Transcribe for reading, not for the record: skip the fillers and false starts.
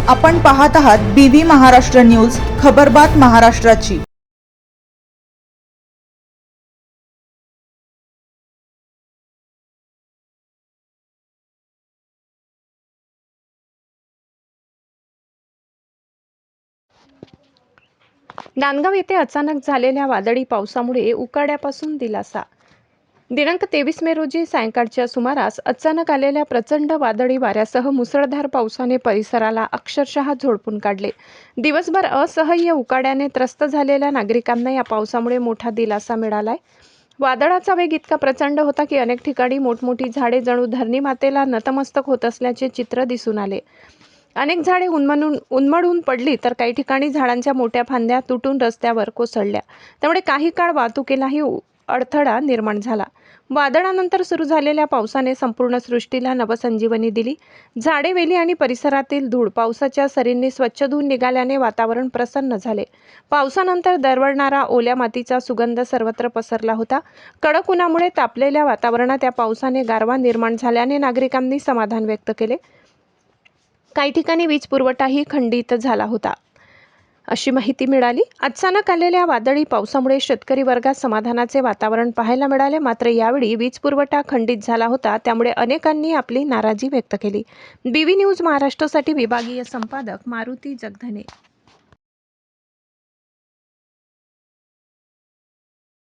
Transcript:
आपण पाहत आहात बीव्ही महाराष्ट्र न्यूज, खबरबात महाराष्ट्राची। नांदगाव येथे अचानक झालेल्या वादळी पावसामुळे उकाड्यापासून दिलासा। दिनांक 23 मे रोजी सायंकाळच्या सुमारास अचानक आलेल्या प्रचंड वादळी वाऱ्यासह मुसळधार पावसाने परिसराला अक्षरशः झोडपून काढले। दिवसभर असह्य उकाड्याने त्रस्त झालेल्या नागरिकांना या पावसामुळे मोठा दिलासा मिळालाय। वादळाचा वेग इतका प्रचंड होता की अनेक ठिकाणी मोठमोठी झाडे जणू धरणी मातेला नतमस्तक होत असल्याचे चित्र दिसून आले। अनेक झाडे उन्मळून पडली तर काही ठिकाणी झाडांच्या मोठ्या फांद्या तुटून रस्त्यावर कोसळल्या, त्यामुळे काही काळ वाहतुकीलाही अडथळा निर्माण झाला। वादळानंतर सुरू झालेल्या पावसाने संपूर्ण सृष्टीला नवसंजीवनी दिली। झाडे, वेली आणि परिसरातील धूळ पावसाच्या सरींनी स्वच्छ धुवून निघाल्याने वातावरण प्रसन्न झाले। पावसानंतर दरवळणारा ओल्या मातीचा सुगंध सर्वत्र पसरला होता। कडक उन्हामुळे तापलेल्या वातावरणात या पावसाने गारवा निर्माण झाल्याने नागरिकांनी समाधान व्यक्त केले। काही ठिकाणी वीज पुरवठाही खंडित झाला होता, अशी माहिती मिळाली। अचानक आलेल्या वादळी पावसामुळे शेतकरी वर्गात समाधानाचे वातावरण पाहायला मिळाले, मात्र यावेळी वीज पुरवठा खंडित झाला होता, त्यामुळे अनेकांनी आपली नाराजी व्यक्त केली। बीव्ही न्यूज महाराष्ट्रासाठी विभागीय संपादक मारुती जगधने।